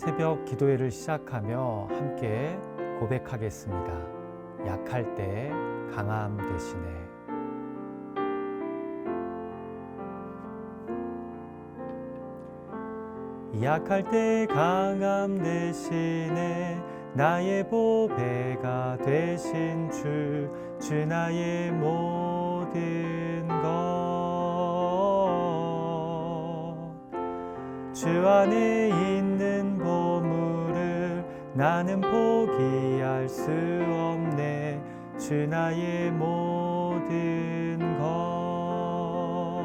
새벽 기도회를 시작하며 함께 고백하겠습니다. 약할 때 강함 되시네. 약할 때 강함 되시네. 나의 보배가 되신 주 나의 모든 것. 주 안에 있는 보물을 나는 포기할 수 없네. 주 나의 모든 것.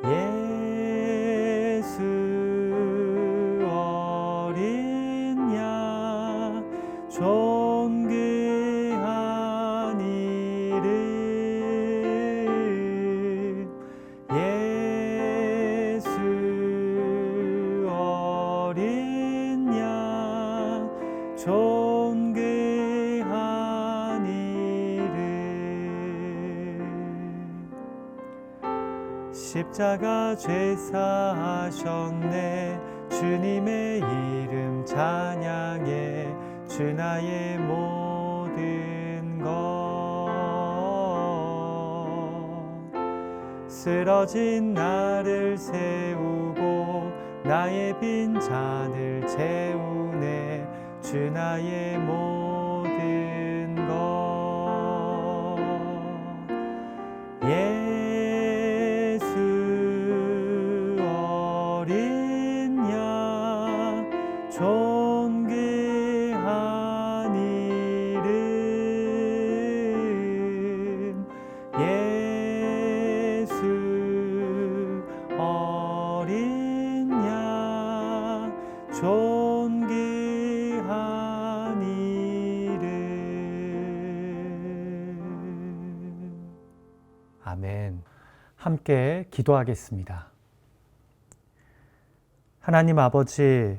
예수 어린 양 존귀한 이름. 예수 어린 양 존귀한 이름. 십자가 죄사하셨네. 주님의 이름 찬양해. 주 나의 모든 것. 쓰러진 나를 세우고 나의 빈 잔을 채우네. 주 나의 모든 것. 예수 어린 양 존귀한 이름. 예수 어린 양 존귀한 이름. 아멘. 함께 기도하겠습니다. 하나님 아버지,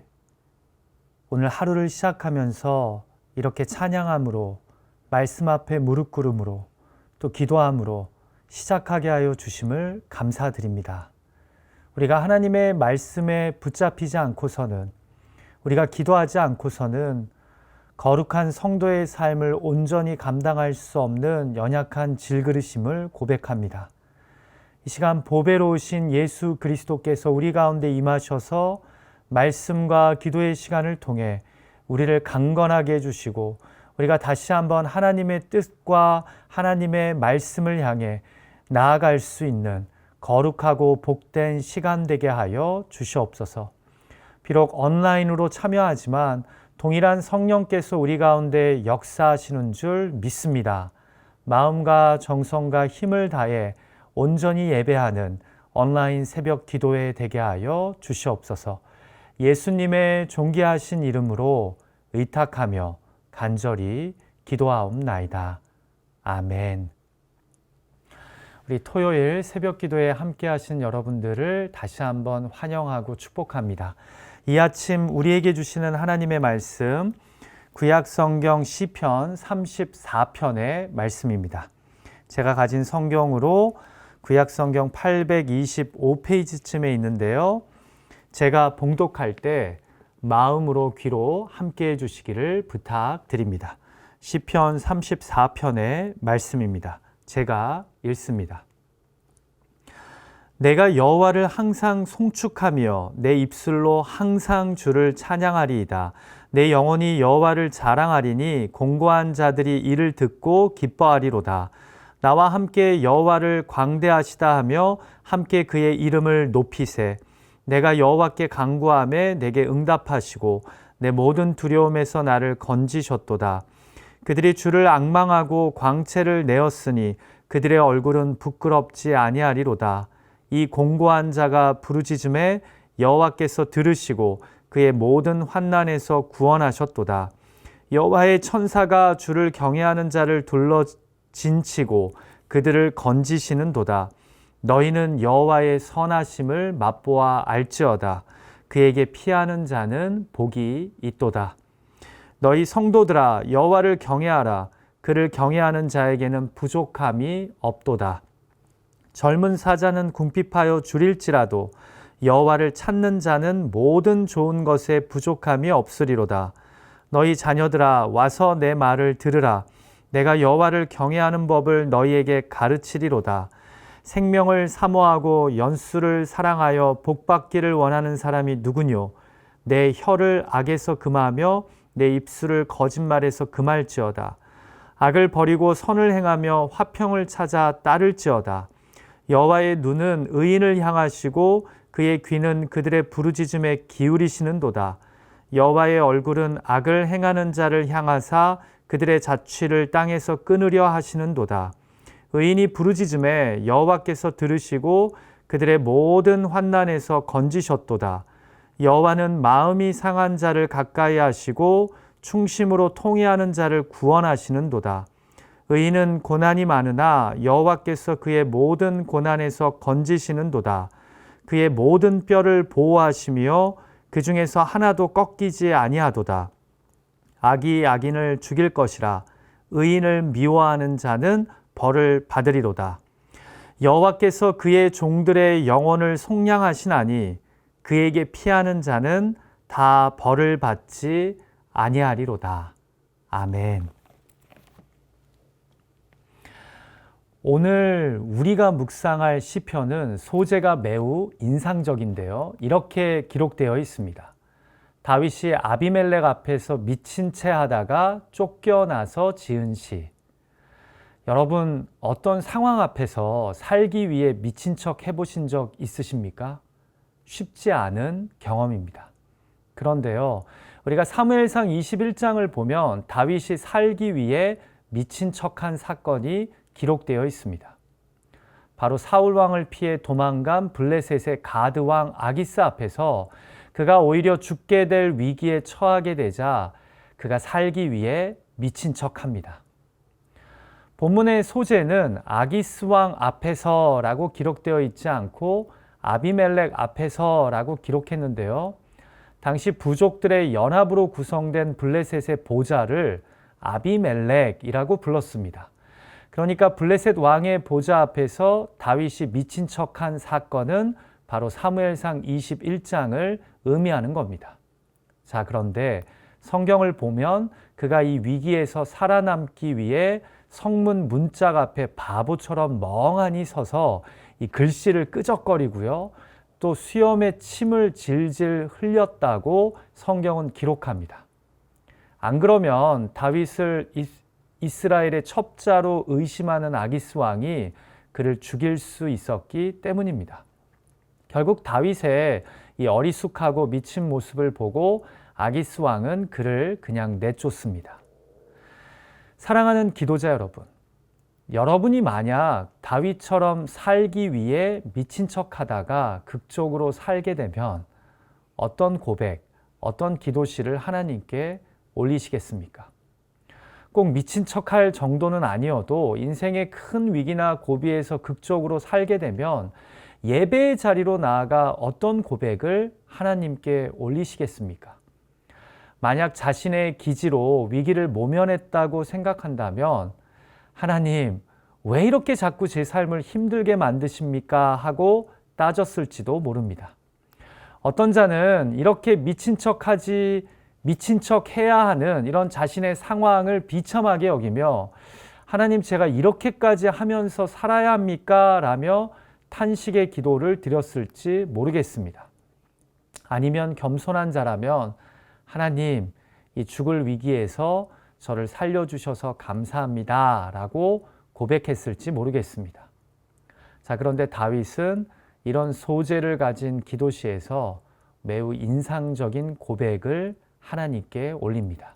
오늘 하루를 시작하면서 이렇게 찬양함으로, 말씀 앞에 무릎 꿇음으로, 또 기도함으로 시작하게 하여 주심을 감사드립니다. 우리가 하나님의 말씀에 붙잡히지 않고서는, 우리가 기도하지 않고서는 거룩한 성도의 삶을 온전히 감당할 수 없는 연약한 질그릇임을 고백합니다. 이 시간 보배로우신 예수 그리스도께서 우리 가운데 임하셔서 말씀과 기도의 시간을 통해 우리를 강건하게 해주시고, 우리가 다시 한번 하나님의 뜻과 하나님의 말씀을 향해 나아갈 수 있는 거룩하고 복된 시간 되게 하여 주시옵소서. 비록 온라인으로 참여하지만 동일한 성령께서 우리 가운데 역사하시는 줄 믿습니다. 마음과 정성과 힘을 다해 온전히 예배하는 온라인 새벽 기도회 되게 하여 주시옵소서. 예수님의 존귀하신 이름으로 의탁하며 간절히 기도하옵나이다. 아멘. 우리 토요일 새벽 기도에 함께 하신 여러분들을 다시 한번 환영하고 축복합니다. 이 아침 우리에게 주시는 하나님의 말씀, 구약 성경 시편 34편의 말씀입니다. 제가 가진 성경으로 구약 성경 825페이지쯤에 있는데요. 제가 봉독할 때 마음으로 귀로 함께 해주시기를 부탁드립니다. 시편 34편의 말씀입니다. 제가 읽습니다. 내가 여호와를 항상 송축하며 내 입술로 항상 주를 찬양하리이다. 내 영혼이 여호와를 자랑하리니 공고한 자들이 이를 듣고 기뻐하리로다. 나와 함께 여호와를 광대하시다 하며 함께 그의 이름을 높이세. 내가 여호와께 간구하매 내게 응답하시고 내 모든 두려움에서 나를 건지셨도다. 그들이 주를 앙망하고 광채를 내었으니 그들의 얼굴은 부끄럽지 아니하리로다. 이 공고한 자가 부르짖음에 여호와께서 들으시고 그의 모든 환난에서 구원하셨도다. 여호와의 천사가 주를 경외하는 자를 둘러 진치고 그들을 건지시는도다. 너희는 여호와의 선하심을 맛보아 알지어다. 그에게 피하는 자는 복이 있도다. 너희 성도들아 여호와를 경외하라. 그를 경외하는 자에게는 부족함이 없도다. 젊은 사자는 궁핍하여 줄일지라도 여호와를 찾는 자는 모든 좋은 것에 부족함이 없으리로다. 너희 자녀들아 와서 내 말을 들으라. 내가 여호와를 경외하는 법을 너희에게 가르치리로다. 생명을 사모하고 연수를 사랑하여 복받기를 원하는 사람이 누구뇨? 내 혀를 악에서 금하며 내 입술을 거짓말에서 금할지어다. 악을 버리고 선을 행하며 화평을 찾아 따를지어다. 여호와의 눈은 의인을 향하시고 그의 귀는 그들의 부르짖음에 기울이시는도다. 여호와의 얼굴은 악을 행하는 자를 향하사 그들의 자취를 땅에서 끊으려 하시는도다. 의인이 부르짖음에 여호와께서 들으시고 그들의 모든 환난에서 건지셨도다. 여호와는 마음이 상한 자를 가까이 하시고 충심으로 통회하는 자를 구원하시는도다. 의인은 고난이 많으나 여호와께서 그의 모든 고난에서 건지시는도다. 그의 모든 뼈를 보호하시며 그 중에서 하나도 꺾이지 아니하도다. 악이 악인을 죽일 것이라. 의인을 미워하는 자는 벌을 받으리로다. 여호와께서 그의 종들의 영혼을 속량하시나니 그에게 피하는 자는 다 벌을 받지 아니하리로다. 아멘. 오늘 우리가 묵상할 시편은 소재가 매우 인상적인데요. 이렇게 기록되어 있습니다. 다윗이 아비멜렉 앞에서 미친 채 하다가 쫓겨나서 지은 시. 여러분, 어떤 상황 앞에서 살기 위해 미친 척 해보신 적 있으십니까? 쉽지 않은 경험입니다. 그런데요, 우리가 사무엘상 21장을 보면 다윗이 살기 위해 미친 척한 사건이 기록되어 있습니다. 바로 사울 왕을 피해 도망간 블레셋의 가드 왕 아기스 앞에서 그가 오히려 죽게 될 위기에 처하게 되자 그가 살기 위해 미친 척합니다. 본문의 소재는 아기스 왕 앞에서라고 기록되어 있지 않고 아비멜렉 앞에서라고 기록했는데요. 당시 부족들의 연합으로 구성된 블레셋의 보좌를 아비멜렉이라고 불렀습니다. 그러니까 블레셋 왕의 보좌 앞에서 다윗이 미친 척한 사건은 바로 사무엘상 21장을 의미하는 겁니다. 자, 그런데 성경을 보면 그가 이 위기에서 살아남기 위해 성문 문짝 앞에 바보처럼 멍하니 서서 이 글씨를 끄적거리고요. 또 수염에 침을 질질 흘렸다고 성경은 기록합니다. 안 그러면 다윗을 이스라엘의 첩자로 의심하는 아기스 왕이 그를 죽일 수 있었기 때문입니다. 결국 다윗의 이 어리숙하고 미친 모습을 보고 아기스 왕은 그를 그냥 내쫓습니다. 사랑하는 기도자 여러분, 여러분이 만약 다윗처럼 살기 위해 미친 척 하다가 극적으로 살게 되면 어떤 고백, 어떤 기도시를 하나님께 올리시겠습니까? 꼭 미친 척할 정도는 아니어도 인생의 큰 위기나 고비에서 극적으로 살게 되면 예배의 자리로 나아가 어떤 고백을 하나님께 올리시겠습니까? 만약 자신의 기지로 위기를 모면했다고 생각한다면 하나님, 왜 이렇게 자꾸 제 삶을 힘들게 만드십니까? 하고 따졌을지도 모릅니다. 어떤 자는 이렇게 미친 척 해야 하는 이런 자신의 상황을 비참하게 여기며 하나님, 제가 이렇게까지 하면서 살아야 합니까? 라며 탄식의 기도를 드렸을지 모르겠습니다. 아니면 겸손한 자라면 하나님, 이 죽을 위기에서 저를 살려주셔서 감사합니다 라고 고백했을지 모르겠습니다. 자, 그런데 다윗은 이런 소재를 가진 기도시에서 매우 인상적인 고백을 하나님께 올립니다.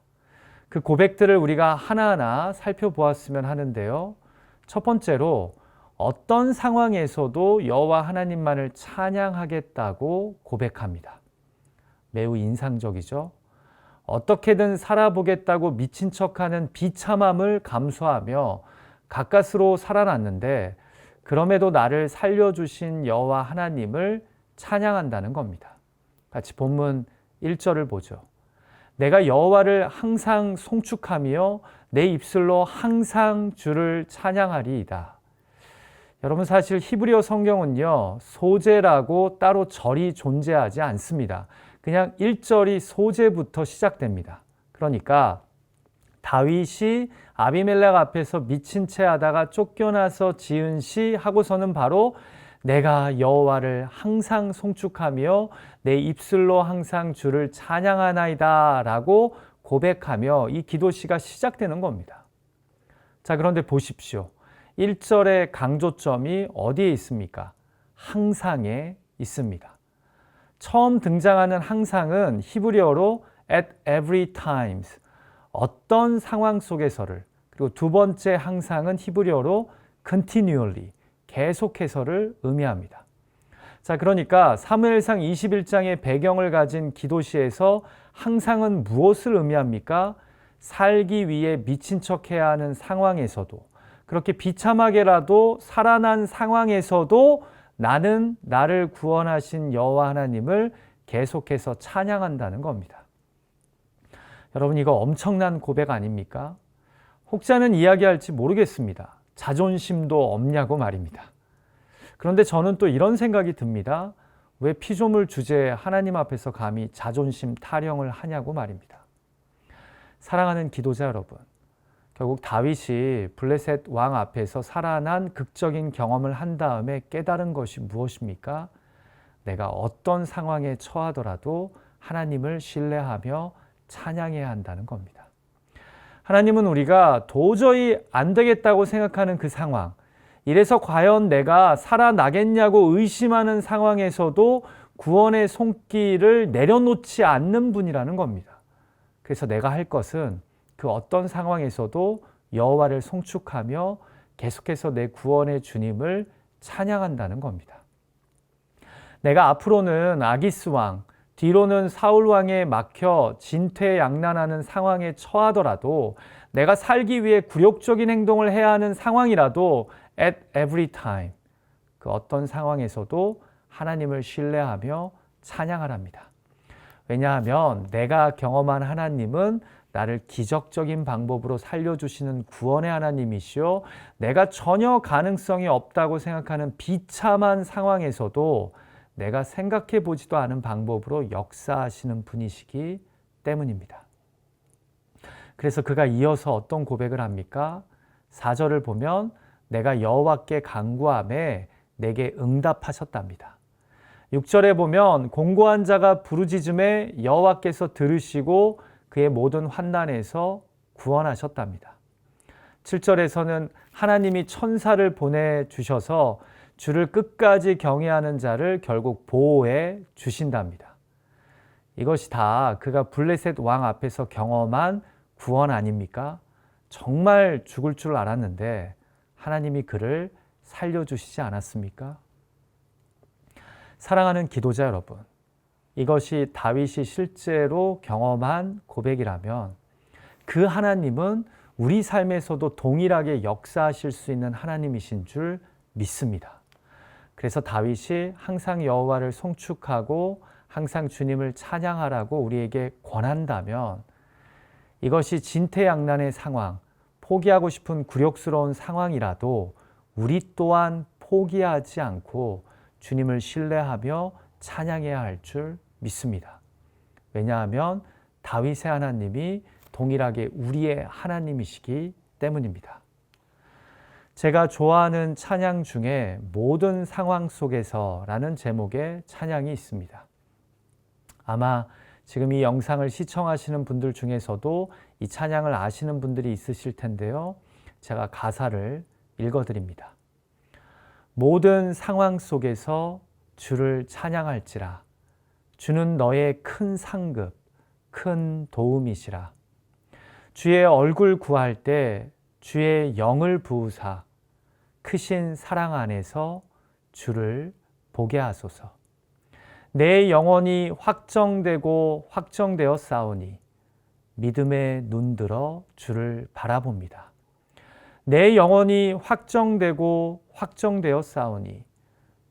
그 고백들을 우리가 하나하나 살펴보았으면 하는데요. 첫 번째로 어떤 상황에서도 여호와 하나님만을 찬양하겠다고 고백합니다. 매우 인상적이죠. 어떻게든 살아보겠다고 미친 척하는 비참함을 감수하며 가까스로 살아났는데 그럼에도 나를 살려주신 여호와 하나님을 찬양한다는 겁니다. 같이 본문 1절을 보죠. 내가 여호와를 항상 송축하며 내 입술로 항상 주를 찬양하리이다. 여러분 사실 히브리어 성경은요, 소제라고 따로 절이 존재하지 않습니다. 그냥 1절이 소제부터 시작됩니다. 그러니까 다윗이 아비멜렉 앞에서 미친 채 하다가 쫓겨나서 지은 시 하고서는 바로 내가 여호와를 항상 송축하며 내 입술로 항상 주를 찬양하나이다 라고 고백하며 이 기도시가 시작되는 겁니다. 자, 그런데 보십시오. 1절의 강조점이 어디에 있습니까? 항상에 있습니다. 처음 등장하는 항상은 히브리어로 at every times, 어떤 상황 속에서를, 그리고 두 번째 항상은 히브리어로 continually, 계속해서를 의미합니다. 자, 그러니까 사무엘상 21장의 배경을 가진 기도시에서 항상은 무엇을 의미합니까? 살기 위해 미친 척해야 하는 상황에서도, 그렇게 비참하게라도 살아난 상황에서도 나는 나를 구원하신 여호와 하나님을 계속해서 찬양한다는 겁니다. 여러분, 이거 엄청난 고백 아닙니까? 혹자는 이야기할지 모르겠습니다. 자존심도 없냐고 말입니다. 그런데 저는 또 이런 생각이 듭니다. 왜 피조물 주제에 하나님 앞에서 감히 자존심 타령을 하냐고 말입니다. 사랑하는 기도자 여러분, 결국 다윗이 블레셋 왕 앞에서 살아난 극적인 경험을 한 다음에 깨달은 것이 무엇입니까? 내가 어떤 상황에 처하더라도 하나님을 신뢰하며 찬양해야 한다는 겁니다. 하나님은 우리가 도저히 안 되겠다고 생각하는 그 상황, 이래서 과연 내가 살아나겠냐고 의심하는 상황에서도 구원의 손길을 내려놓지 않는 분이라는 겁니다. 그래서 내가 할 것은 그 어떤 상황에서도 여호와를 송축하며 계속해서 내 구원의 주님을 찬양한다는 겁니다. 내가 앞으로는 아기스 왕, 뒤로는 사울 왕에 막혀 진퇴양난하는 상황에 처하더라도, 내가 살기 위해 굴욕적인 행동을 해야 하는 상황이라도 at every time, 그 어떤 상황에서도 하나님을 신뢰하며 찬양하랍니다. 왜냐하면 내가 경험한 하나님은 나를 기적적인 방법으로 살려주시는 구원의 하나님이시오, 내가 전혀 가능성이 없다고 생각하는 비참한 상황에서도 내가 생각해 보지도 않은 방법으로 역사하시는 분이시기 때문입니다. 그래서 그가 이어서 어떤 고백을 합니까? 4절을 보면 내가 여호와께 간구하매 내게 응답하셨답니다. 6절에 보면 공고한 자가 부르짖음에 여호와께서 들으시고 그의 모든 환난에서 구원하셨답니다. 7절에서는 하나님이 천사를 보내주셔서 주를 끝까지 경외하는 자를 결국 보호해 주신답니다. 이것이 다 그가 블레셋 왕 앞에서 경험한 구원 아닙니까? 정말 죽을 줄 알았는데 하나님이 그를 살려주시지 않았습니까? 사랑하는 기도자 여러분, 이것이 다윗이 실제로 경험한 고백이라면 그 하나님은 우리 삶에서도 동일하게 역사하실 수 있는 하나님이신 줄 믿습니다. 그래서 다윗이 항상 여호와를 송축하고 항상 주님을 찬양하라고 우리에게 권한다면, 이것이 진퇴양난의 상황, 포기하고 싶은 굴욕스러운 상황이라도 우리 또한 포기하지 않고 주님을 신뢰하며 찬양해야 할 줄 믿습니다. 왜냐하면 다윗의 하나님이 동일하게 우리의 하나님이시기 때문입니다. 제가 좋아하는 찬양 중에 모든 상황 속에서라는 제목의 찬양이 있습니다. 아마 지금 이 영상을 시청하시는 분들 중에서도 이 찬양을 아시는 분들이 있으실 텐데요. 제가 가사를 읽어드립니다. 모든 상황 속에서 주를 찬양할지라. 주는 너의 큰 상급, 큰 도움이시라. 주의 얼굴 구할 때 주의 영을 부으사 크신 사랑 안에서 주를 보게 하소서. 내 영혼이 확정되고 확정되어 싸우니 믿음의 눈 들어 주를 바라봅니다. 내 영혼이 확정되고 확정되어 싸우니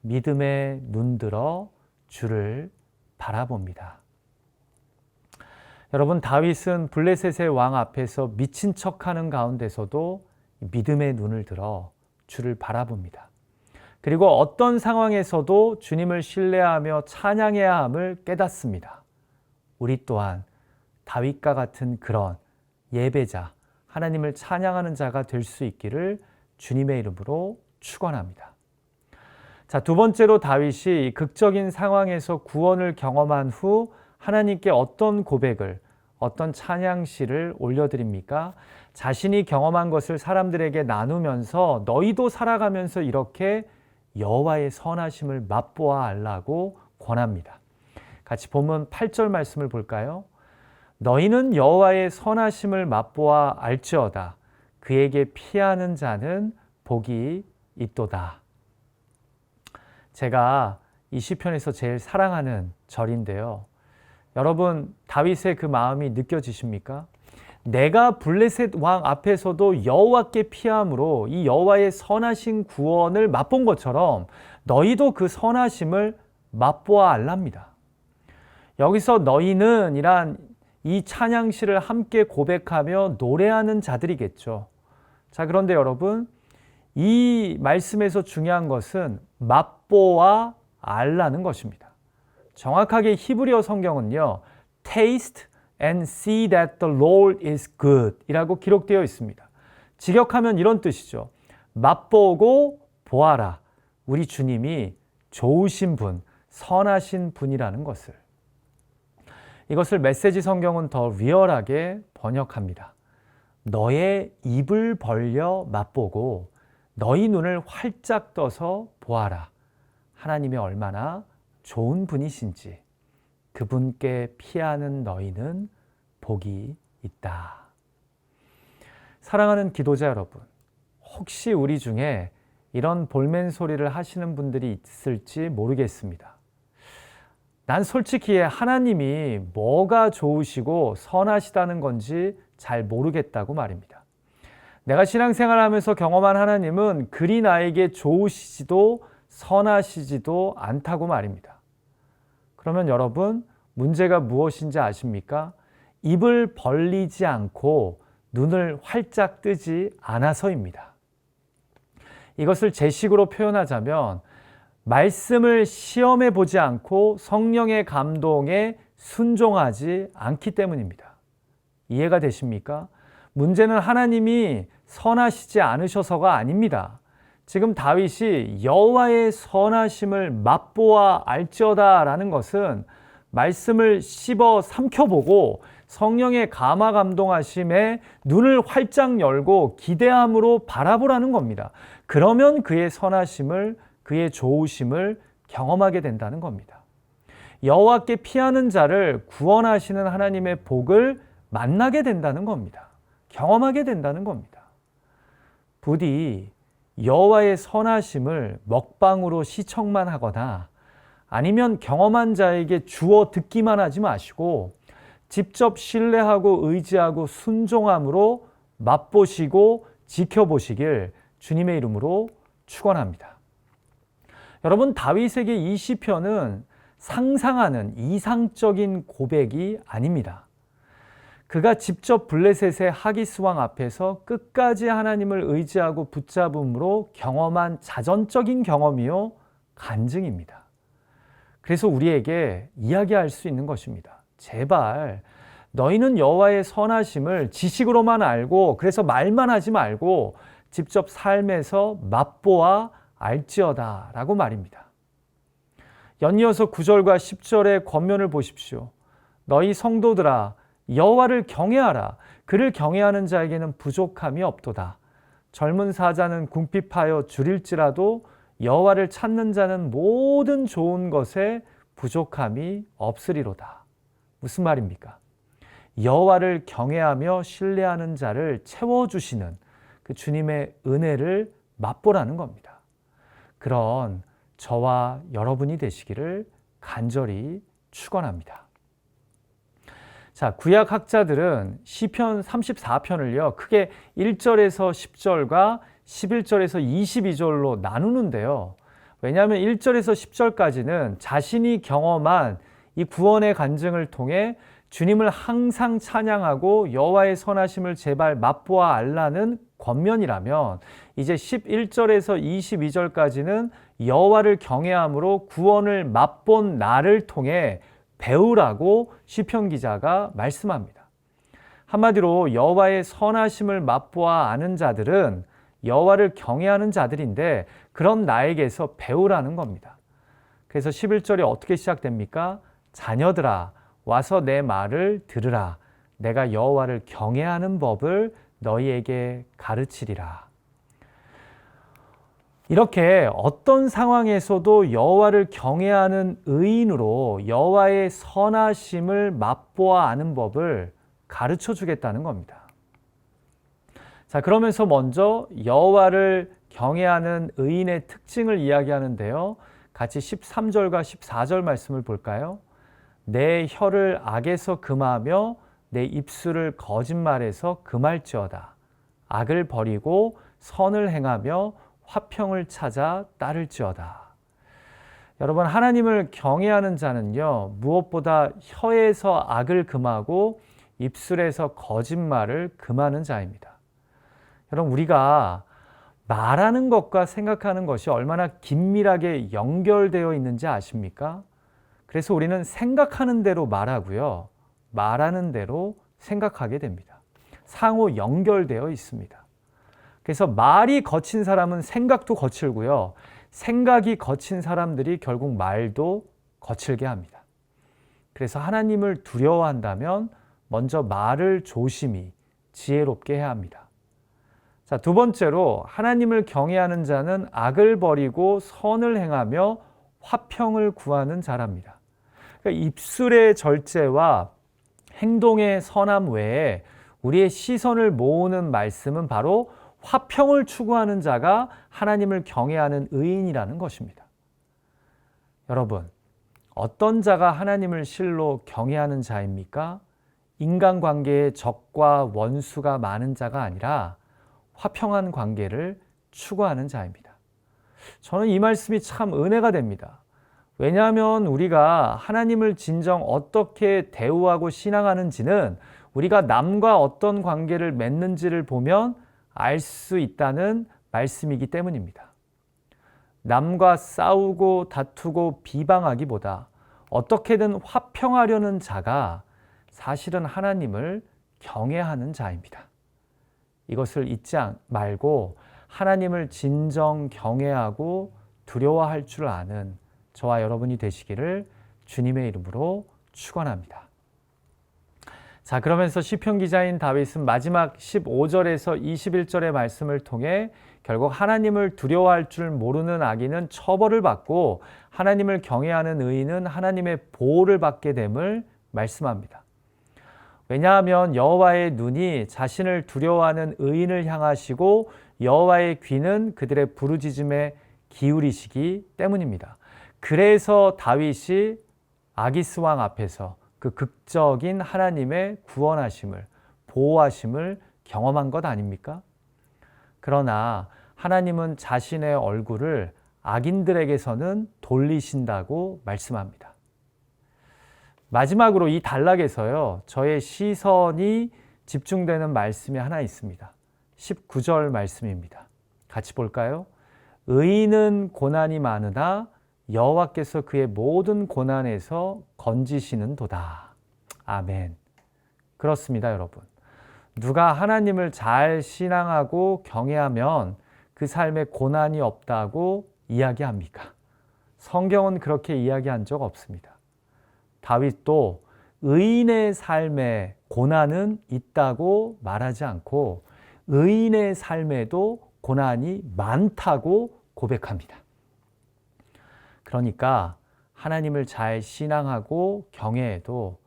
믿음의 눈 들어 주를 바라봅니다. 여러분, 다윗은 블레셋의 왕 앞에서 미친 척하는 가운데서도 믿음의 눈을 들어 주를 바라봅니다. 그리고 어떤 상황에서도 주님을 신뢰하며 찬양해야 함을 깨닫습니다. 우리 또한 다윗과 같은 그런 예배자, 하나님을 찬양하는 자가 될 수 있기를 주님의 이름으로 축원합니다. 자, 두 번째로 다윗이 극적인 상황에서 구원을 경험한 후 하나님께 어떤 고백을, 어떤 찬양시를 올려드립니까? 자신이 경험한 것을 사람들에게 나누면서 너희도 살아가면서 이렇게 여호와의 선하심을 맛보아 알라고 권합니다. 같이 본문 8절 말씀을 볼까요? 너희는 여호와의 선하심을 맛보아 알지어다. 그에게 피하는 자는 복이 있도다. 제가 이 시편에서 제일 사랑하는 절인데요. 여러분, 다윗의 그 마음이 느껴지십니까? 내가 블레셋 왕 앞에서도 여호와께 피함으로 이 여호와의 선하신 구원을 맛본 것처럼 너희도 그 선하심을 맛보아 알랍니다. 여기서 너희는 이란 이 찬양시를 함께 고백하며 노래하는 자들이겠죠. 자, 그런데 여러분, 이 말씀에서 중요한 것은 맛보아 알라는 것입니다. 정확하게 히브리어 성경은요, taste and see that the Lord is good 이라고 기록되어 있습니다. 직역하면 이런 뜻이죠. 맛보고 보아라. 우리 주님이 좋으신 분, 선하신 분이라는 것을. 이것을 메시지 성경은 더 리얼하게 번역합니다. 너의 입을 벌려 맛보고 너희 눈을 활짝 떠서 보아라. 하나님이 얼마나 좋은 분이신지. 그분께 피하는 너희는 복이 있다. 사랑하는 기도자 여러분, 혹시 우리 중에 이런 볼멘 소리를 하시는 분들이 있을지 모르겠습니다. 난 솔직히 하나님이 뭐가 좋으시고 선하시다는 건지 잘 모르겠다고 말입니다. 내가 신앙생활하면서 경험한 하나님은 그리 나에게 좋으시지도 선하시지도 않다고 말입니다. 그러면 여러분, 문제가 무엇인지 아십니까? 입을 벌리지 않고 눈을 활짝 뜨지 않아서입니다. 이것을 제 식으로 표현하자면 말씀을 시험해 보지 않고 성령의 감동에 순종하지 않기 때문입니다. 이해가 되십니까? 문제는 하나님이 선하시지 않으셔서가 아닙니다. 지금 다윗이 여호와의 선하심을 맛보아 알지어다라는 것은 말씀을 씹어 삼켜보고 성령의 감화 감동하심에 눈을 활짝 열고 기대함으로 바라보라는 겁니다. 그러면 그의 선하심을, 그의 좋으심을 경험하게 된다는 겁니다. 여호와께 피하는 자를 구원하시는 하나님의 복을 만나게 된다는 겁니다. 경험하게 된다는 겁니다. 부디 여호와의 선하심을 먹방으로 시청만 하거나 아니면 경험한 자에게 주어 듣기만 하지 마시고 직접 신뢰하고 의지하고 순종함으로 맛보시고 지켜보시길 주님의 이름으로 축원합니다. 여러분, 다윗에게 이 시편은 상상하는 이상적인 고백이 아닙니다. 그가 직접 블레셋의 하기스 왕 앞에서 끝까지 하나님을 의지하고 붙잡음으로 경험한 자전적인 경험이요 간증입니다. 그래서 우리에게 이야기할 수 있는 것입니다. 제발 너희는 여호와의 선하심을 지식으로만 알고 그래서 말만 하지 말고 직접 삶에서 맛보아 알지어다 라고 말입니다. 연이어서 9절과 10절의 권면을 보십시오. 너희 성도들아 여호와를 경외하라. 그를 경외하는 자에게는 부족함이 없도다. 젊은 사자는 궁핍하여 줄일지라도 여호와를 찾는 자는 모든 좋은 것에 부족함이 없으리로다. 무슨 말입니까? 여호와를 경외하며 신뢰하는 자를 채워주시는 그 주님의 은혜를 맛보라는 겁니다. 그런 저와 여러분이 되시기를 간절히 축원합니다. 자, 구약 학자들은 시편 34편을요, 크게 1절에서 10절과 11절에서 22절로 나누는데요. 왜냐하면 1절에서 10절까지는 자신이 경험한 이 구원의 간증을 통해 주님을 항상 찬양하고 여호와의 선하심을 제발 맛보아 알라는 권면이라면 이제 11절에서 22절까지는 여호와를 경외함으로 구원을 맛본 나를 통해 배우라고 시편 기자가 말씀합니다. 한마디로 여호와의 선하심을 맛보아 아는 자들은 여호와를 경외하는 자들인데 그런 나에게서 배우라는 겁니다. 그래서 11절이 어떻게 시작됩니까? 자녀들아 와서 내 말을 들으라. 내가 여호와를 경외하는 법을 너희에게 가르치리라. 이렇게 어떤 상황에서도 여호와를 경외하는 의인으로 여호와의 선하심을 맛보아 아는 법을 가르쳐 주겠다는 겁니다. 자, 그러면서 먼저 여호와를 경외하는 의인의 특징을 이야기하는데요. 같이 13절과 14절 말씀을 볼까요? 내 혀를 악에서 금하며 내 입술을 거짓말에서 금할지어다. 악을 버리고 선을 행하며 화평을 찾아 따를지어다. 여러분, 하나님을 경외하는 자는요, 무엇보다 혀에서 악을 금하고 입술에서 거짓말을 금하는 자입니다. 여러분, 우리가 말하는 것과 생각하는 것이 얼마나 긴밀하게 연결되어 있는지 아십니까? 그래서 우리는 생각하는 대로 말하고요, 말하는 대로 생각하게 됩니다. 상호 연결되어 있습니다. 그래서 말이 거친 사람은 생각도 거칠고요, 생각이 거친 사람들이 결국 말도 거칠게 합니다. 그래서 하나님을 두려워한다면 먼저 말을 조심히 지혜롭게 해야 합니다. 자, 두 번째로 하나님을 경외하는 자는 악을 버리고 선을 행하며 화평을 구하는 자랍니다. 그러니까 입술의 절제와 행동의 선함 외에 우리의 시선을 모으는 말씀은 바로 화평을 추구하는 자가 하나님을 경외하는 의인이라는 것입니다. 여러분, 어떤 자가 하나님을 실로 경외하는 자입니까? 인간관계에 적과 원수가 많은 자가 아니라 화평한 관계를 추구하는 자입니다. 저는 이 말씀이 참 은혜가 됩니다. 왜냐하면 우리가 하나님을 진정 어떻게 대우하고 신앙하는지는 우리가 남과 어떤 관계를 맺는지를 보면 알 수 있다는 말씀이기 때문입니다. 남과 싸우고 다투고 비방하기보다 어떻게든 화평하려는 자가 사실은 하나님을 경외하는 자입니다. 이것을 잊지 말고 하나님을 진정 경외하고 두려워할 줄 아는 저와 여러분이 되시기를 주님의 이름으로 축원합니다. 자, 그러면서 시편 기자인 다윗은 마지막 15절에서 21절의 말씀을 통해 결국 하나님을 두려워할 줄 모르는 악인은 처벌을 받고 하나님을 경외하는 의인은 하나님의 보호를 받게 됨을 말씀합니다. 왜냐하면 여호와의 눈이 자신을 두려워하는 의인을 향하시고 여호와의 귀는 그들의 부르짖음에 기울이시기 때문입니다. 그래서 다윗이 아기스 왕 앞에서 그 극적인 하나님의 구원하심을, 보호하심을 경험한 것 아닙니까? 그러나 하나님은 자신의 얼굴을 악인들에게서는 돌리신다고 말씀합니다. 마지막으로 이 단락에서요, 저의 시선이 집중되는 말씀이 하나 있습니다. 19절 말씀입니다. 같이 볼까요? 의인은 고난이 많으나 여호와께서 그의 모든 고난에서 건지시는도다. 아멘. 그렇습니다, 여러분. 누가 하나님을 잘 신앙하고 경외하면 그 삶에 고난이 없다고 이야기합니까? 성경은 그렇게 이야기한 적 없습니다. 다윗도 의인의 삶에 고난은 있다고 말하지 않고 의인의 삶에도 고난이 많다고 고백합니다. 그러니까 하나님을 잘 신앙하고 경외해도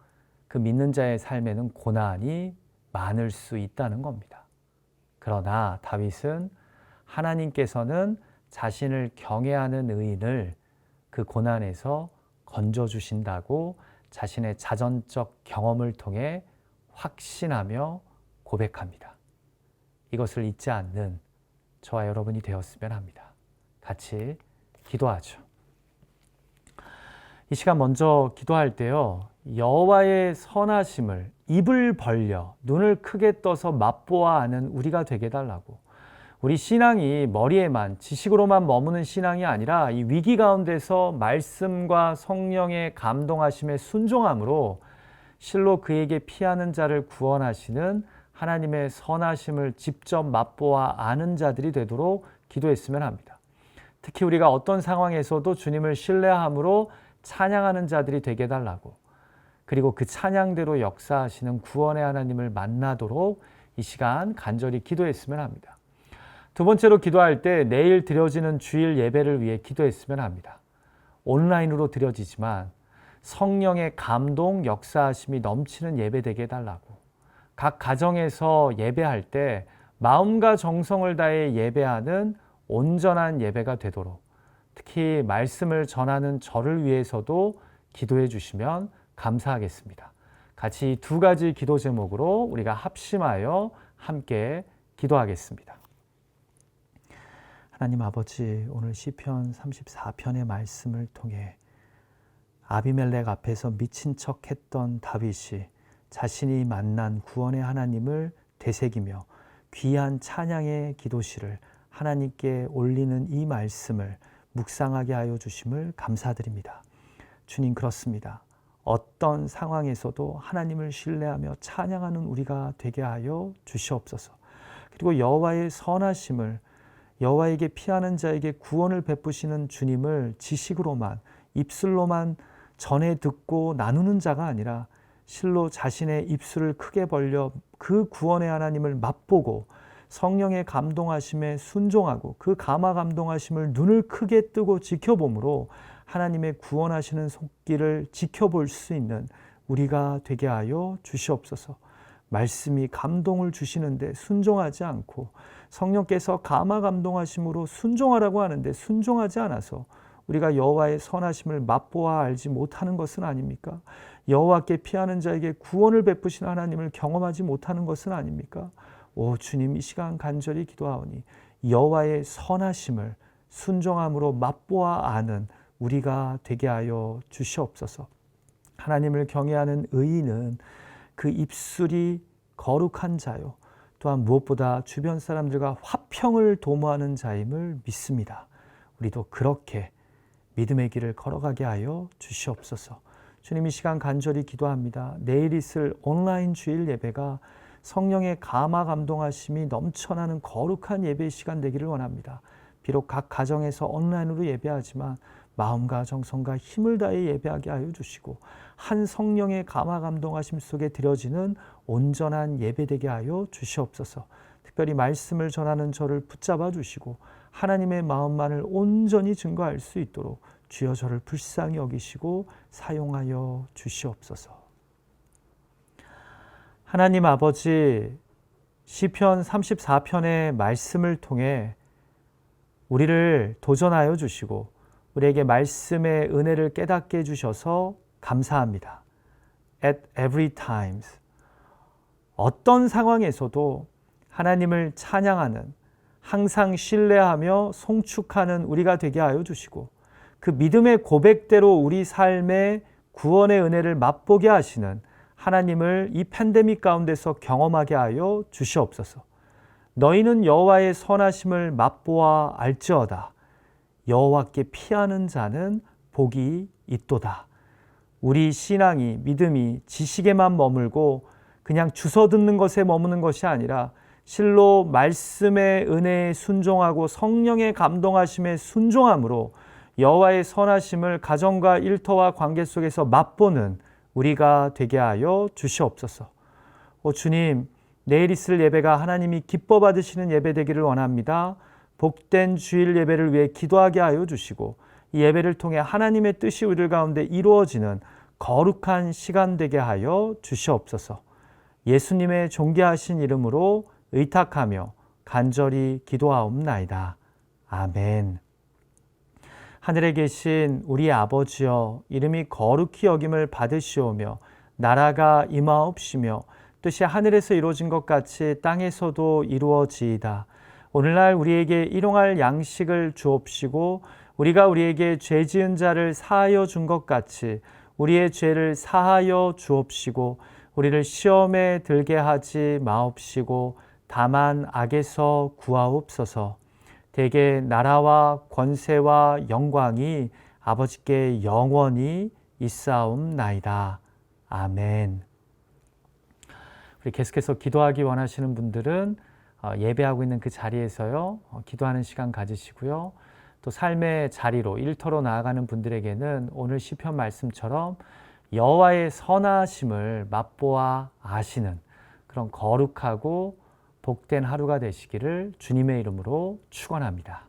그 믿는 자의 삶에는 고난이 많을 수 있다는 겁니다. 그러나 다윗은 하나님께서는 자신을 경외하는 의인을 그 고난에서 건져주신다고 자신의 자전적 경험을 통해 확신하며 고백합니다. 이것을 잊지 않는 저와 여러분이 되었으면 합니다. 같이 기도하죠. 이 시간 먼저 기도할 때요, 여호와의 선하심을 입을 벌려 눈을 크게 떠서 맛보아 아는 우리가 되게 해달라고, 우리 신앙이 머리에만, 지식으로만 머무는 신앙이 아니라 이 위기 가운데서 말씀과 성령의 감동하심에 순종함으로 실로 그에게 피하는 자를 구원하시는 하나님의 선하심을 직접 맛보아 아는 자들이 되도록 기도했으면 합니다. 특히 우리가 어떤 상황에서도 주님을 신뢰함으로 찬양하는 자들이 되게 해달라고, 그리고 그 찬양대로 역사하시는 구원의 하나님을 만나도록 이 시간 간절히 기도했으면 합니다. 두 번째로 기도할 때 내일 드려지는 주일 예배를 위해 기도했으면 합니다. 온라인으로 드려지지만 성령의 감동, 역사하심이 넘치는 예배 되게 해달라고, 각 가정에서 예배할 때 마음과 정성을 다해 예배하는 온전한 예배가 되도록, 특히 말씀을 전하는 저를 위해서도 기도해 주시면 감사하겠습니다. 같이 두 가지 기도 제목으로 우리가 합심하여 함께 기도하겠습니다. 하나님 아버지, 오늘 시편 34편의 말씀을 통해 아비멜렉 앞에서 미친 척 했던 다윗이 자신이 만난 구원의 하나님을 되새기며 귀한 찬양의 기도시를 하나님께 올리는 이 말씀을 묵상하게 하여 주심을 감사드립니다. 주님, 그렇습니다. 어떤 상황에서도 하나님을 신뢰하며 찬양하는 우리가 되게 하여 주시옵소서. 그리고 여호와의 선하심을, 여호와에게 피하는 자에게 구원을 베푸시는 주님을 지식으로만, 입술로만 전해 듣고 나누는 자가 아니라 실로 자신의 입술을 크게 벌려 그 구원의 하나님을 맛보고 성령의 감동하심에 순종하고 그 감화 감동하심을 눈을 크게 뜨고 지켜봄으로 하나님의 구원하시는 손길을 지켜볼 수 있는 우리가 되게 하여 주시옵소서. 말씀이 감동을 주시는데 순종하지 않고, 성령께서 감화 감동하심으로 순종하라고 하는데 순종하지 않아서 우리가 여호와의 선하심을 맛보아 알지 못하는 것은 아닙니까? 여호와께 피하는 자에게 구원을 베푸신 하나님을 경험하지 못하는 것은 아닙니까? 오 주님, 이 시간 간절히 기도하오니 여호와의 선하심을 순종함으로 맛보아 아는 우리가 되게 하여 주시옵소서. 하나님을 경외하는 의인은 그 입술이 거룩한 자요, 또한 무엇보다 주변 사람들과 화평을 도모하는 자임을 믿습니다. 우리도 그렇게 믿음의 길을 걸어가게 하여 주시옵소서. 주님, 이 시간 간절히 기도합니다. 내일 있을 온라인 주일 예배가 성령의 감화 감동하심이 넘쳐나는 거룩한 예배의 시간 되기를 원합니다. 비록 각 가정에서 온라인으로 예배하지만 마음과 정성과 힘을 다해 예배하게 하여 주시고 한 성령의 감화 감동하심 속에 드려지는 온전한 예배 되게 하여 주시옵소서. 특별히 말씀을 전하는 저를 붙잡아 주시고 하나님의 마음만을 온전히 증거할 수 있도록 주여 저를 불쌍히 여기시고 사용하여 주시옵소서. 하나님 아버지, 시편 34편의 말씀을 통해 우리를 도전하여 주시고 우리에게 말씀의 은혜를 깨닫게 해주셔서 감사합니다. At every time, 어떤 상황에서도 하나님을 찬양하는, 항상 신뢰하며 송축하는 우리가 되게 하여 주시고 그 믿음의 고백대로 우리 삶의 구원의 은혜를 맛보게 하시는 하나님을 이 팬데믹 가운데서 경험하게 하여 주시옵소서. 너희는 여호와의 선하심을 맛보아 알지어다. 여호와께 피하는 자는 복이 있도다. 우리 신앙이, 믿음이 지식에만 머물고 그냥 주워 듣는 것에 머무는 것이 아니라 실로 말씀의 은혜에 순종하고 성령의 감동하심에 순종함으로 여호와의 선하심을 가정과 일터와 관계 속에서 맛보는 우리가 되게 하여 주시옵소서. 주님, 내일 있을 예배가 하나님이 기뻐 받으시는 예배 되기를 원합니다. 복된 주일 예배를 위해 기도하게 하여 주시고 이 예배를 통해 하나님의 뜻이 우리들 가운데 이루어지는 거룩한 시간 되게 하여 주시옵소서. 예수님의 존귀하신 이름으로 의탁하며 간절히 기도하옵나이다. 아멘. 하늘에 계신 우리 아버지여, 이름이 거룩히 여김을 받으시오며 나라가 임하옵시며 뜻이 하늘에서 이루어진 것 같이 땅에서도 이루어지이다. 오늘날 우리에게 일용할 양식을 주옵시고 우리가 우리에게 죄 지은 자를 사하여 준 것 같이 우리의 죄를 사하여 주옵시고 우리를 시험에 들게 하지 마옵시고 다만 악에서 구하옵소서. 대개 나라와 권세와 영광이 아버지께 영원히 있사옵나이다. 아멘. 우리 계속해서 기도하기 원하시는 분들은 예배하고 있는 그 자리에서요, 기도하는 시간 가지시고요. 또 삶의 자리로 일터로 나아가는 분들에게는 오늘 시편 말씀처럼 여호와의 선하심을 맛보아 아시는 그런 거룩하고 복된 하루가 되시기를 주님의 이름으로 축원합니다.